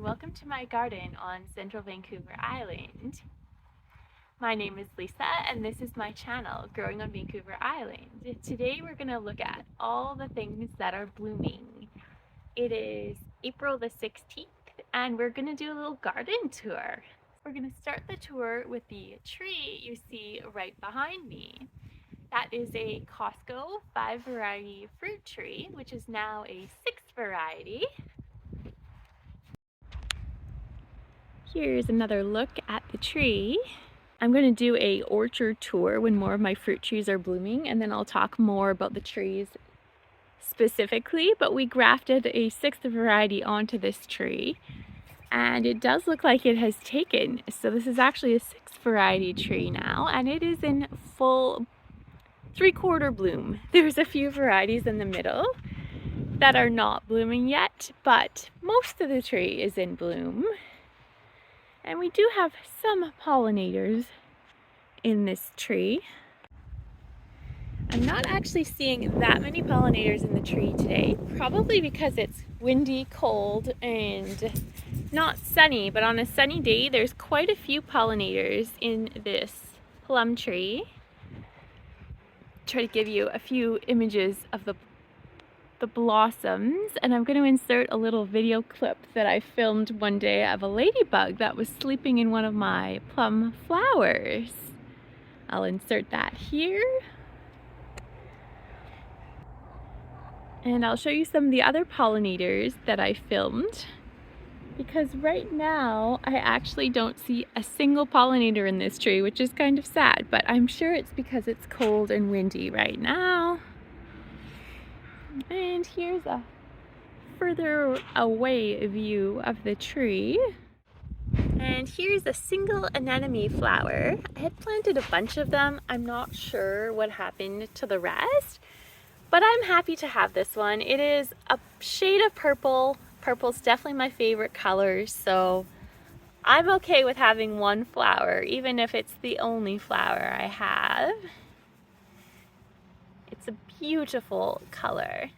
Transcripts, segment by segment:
and welcome to my garden on central Vancouver Island. My name is Lisa and this is my channel, Growing on Vancouver Island. Today we're going to look at all the things that are blooming. It is April the 16th and we're going to do a little garden tour. We're going to start the tour with the tree you see right behind me. That is a Costco 5 variety fruit tree, which is now a 6th variety. Here's another look at the tree. I'm going to do a orchard tour when more of my fruit trees are blooming, and then I'll talk more about the trees specifically, but we grafted a 6th variety onto this tree and it does look like it has taken. So this is actually a 6th variety tree now, and it is in full 3/4 bloom. There's a few varieties in the middle that are not blooming yet, but most of the tree is in bloom. And we do have some pollinators in this tree. I'm not actually seeing that many pollinators in the tree today, probably because it's windy, cold, and not sunny, but on a sunny day there's quite a few pollinators in this plum tree. Try to give you a few images of the blossoms, and I'm going to insert a little video clip that I filmed one day of a ladybug that was sleeping in one of my plum flowers. I'll insert that here. And I'll show you some of the other pollinators that I filmed, because right now I actually don't see a single pollinator in this tree, which is kind of sad, but I'm sure it's because it's cold and windy right now. And here's a further away view of the tree. And here's a single anemone flower. I had planted a bunch of them. I'm not sure what happened to the rest, but I'm happy to have this one. It is a shade of purple. Purple's definitely my favorite color, so I'm okay with having one flower, even if it's the only flower I have. It's a beautiful color.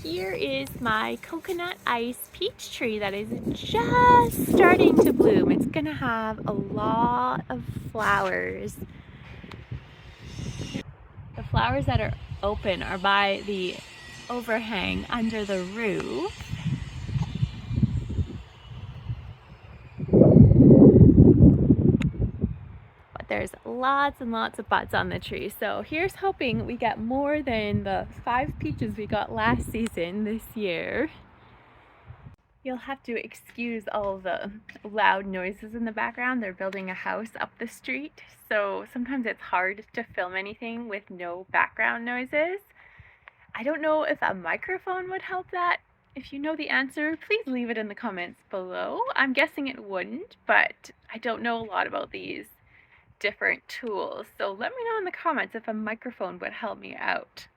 Here is my coconut ice peach tree that is just starting to bloom. It's gonna have a lot of flowers. The flowers that are open are by the overhang under the roof. There's lots and lots of buds on the tree. So here's hoping we get more than the 5 peaches we got last season this year. You'll have to excuse all the loud noises in the background. They're building a house up the street, so sometimes it's hard to film anything with no background noises. I don't know if a microphone would help that. If you know the answer, please leave it in the comments below. I'm guessing it wouldn't, but I don't know a lot about these different tools, so let me know in the comments if a microphone would help me out.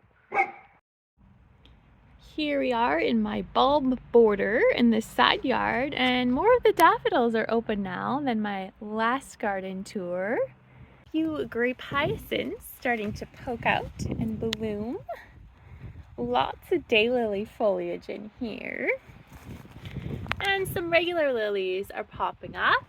Here we are in my bulb border in the side yard, and more of the daffodils are open now than my last garden tour. A few grape hyacinths starting to poke out and bloom. Lots of daylily foliage in here, and some regular lilies are popping up.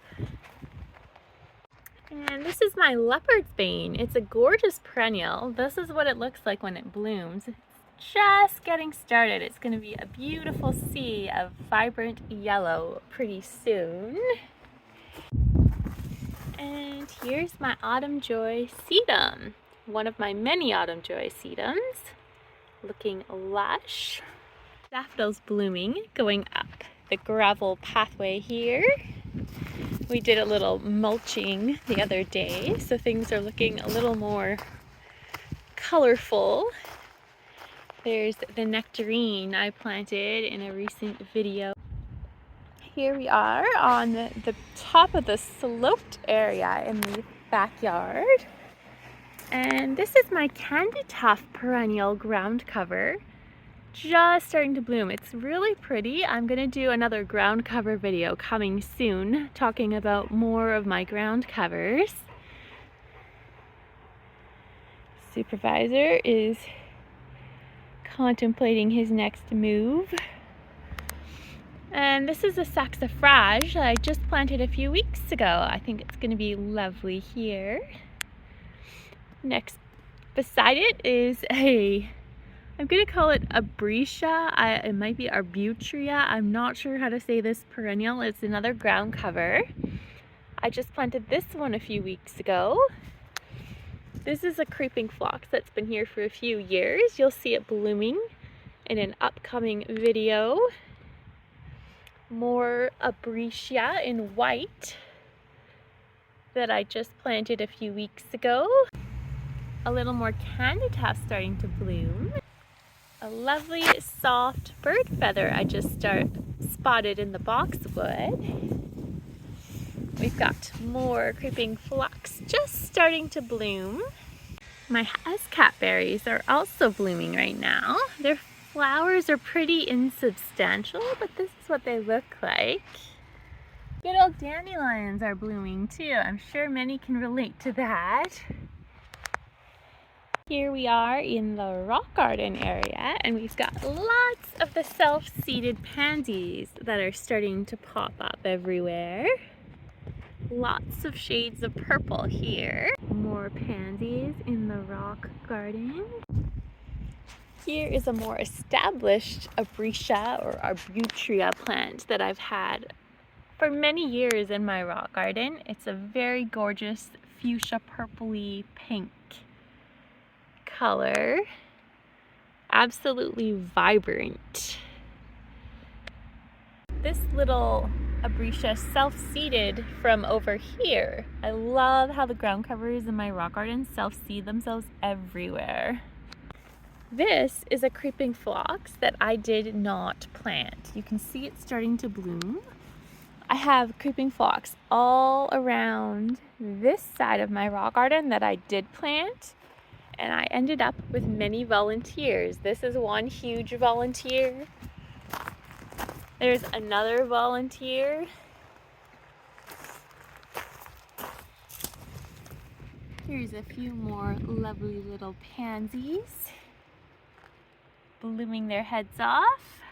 And this is my leopard's bane. It's a gorgeous perennial. This is what it looks like when it blooms. It's just getting started. It's going to be a beautiful sea of vibrant yellow pretty soon. And here's my autumn joy sedum. One of my many autumn joy sedums. Looking lush. Daffodils blooming, going up the gravel pathway here. We did a little mulching the other day, so things are looking a little more colorful. There's the nectarine I planted in a recent video. Here we are on the top of the sloped area in the backyard. And this is my candy tuft perennial ground cover. Just starting to bloom. It's really pretty. I'm gonna do another ground cover video coming soon, talking about more of my ground covers. Supervisor is contemplating his next move. And this is a saxifrage I just planted a few weeks ago. I think it's going to be lovely here. Next beside it is I'm going to call it Abretia. It might be Arbutria. I'm not sure how to say this perennial. It's another ground cover. I just planted this one a few weeks ago. This is a creeping phlox that's been here for a few years. You'll see it blooming in an upcoming video. More Abretia in white that I just planted a few weeks ago. A little more Candida starting to bloom. A lovely soft bird feather I just spotted in the boxwood. We've got more creeping phlox just starting to bloom. My huscat berries are also blooming right now. Their flowers are pretty insubstantial, but this is what they look like. Good old dandelions are blooming too. I'm sure many can relate to that. Here we are in the rock garden area, and we've got lots of the self-seeded pansies that are starting to pop up everywhere. Lots of shades of purple here. More pansies in the rock garden. Here is a more established Abretia or Arbutria plant that I've had for many years in my rock garden. It's a very gorgeous fuchsia purpley pink color. Absolutely vibrant. This little Abretia self-seeded from over here. I love how the ground covers in my rock garden self-seed themselves everywhere. This is a creeping phlox that I did not plant. You can see it starting to bloom. I have creeping phlox all around this side of my rock garden that I did plant, and I ended up with many volunteers. This is one huge volunteer. There's another volunteer. Here's a few more lovely little pansies blooming their heads off.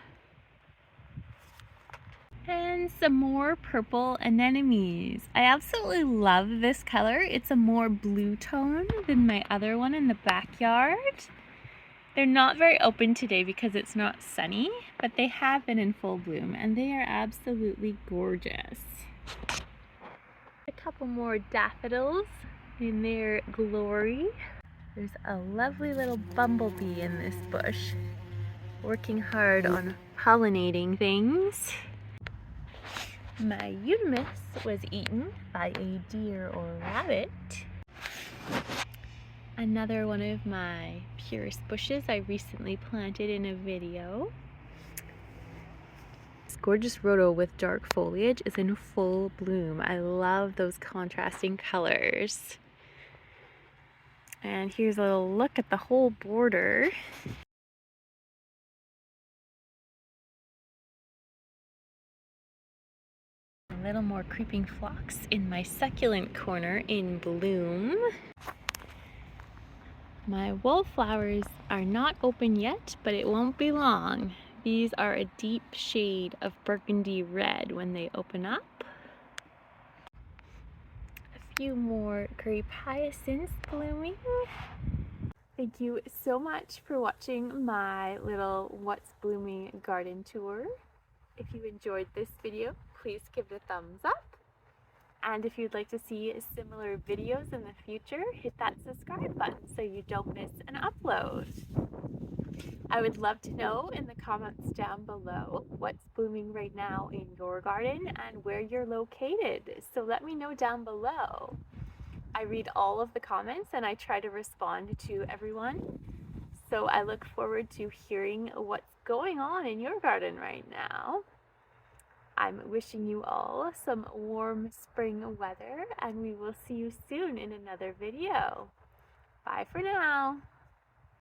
And some more purple anemones. I absolutely love this color. It's a more blue tone than my other one in the backyard. They're not very open today because it's not sunny, but they have been in full bloom and they are absolutely gorgeous. A couple more daffodils in their glory. There's a lovely little bumblebee in this bush working hard on pollinating things. My euonymus was eaten by a deer or rabbit. Another one of my purest bushes I recently planted in a video. This gorgeous rhodo with dark foliage is in full bloom. I love those contrasting colors. And here's a little look at the whole border. A little more creeping phlox in my succulent corner in bloom. My wildflowers are not open yet, but it won't be long. These are a deep shade of burgundy red when they open up. A few more grape hyacinths blooming. Thank you so much for watching my little What's Blooming garden tour. If you enjoyed this video, please give it a thumbs up. And if you'd like to see similar videos in the future, hit that subscribe button so you don't miss an upload. I would love to know in the comments down below what's blooming right now in your garden and where you're located. So let me know down below. I read all of the comments and I try to respond to everyone. So I look forward to hearing what's going on in your garden right now. I'm wishing you all some warm spring weather, and we will see you soon in another video. Bye for now.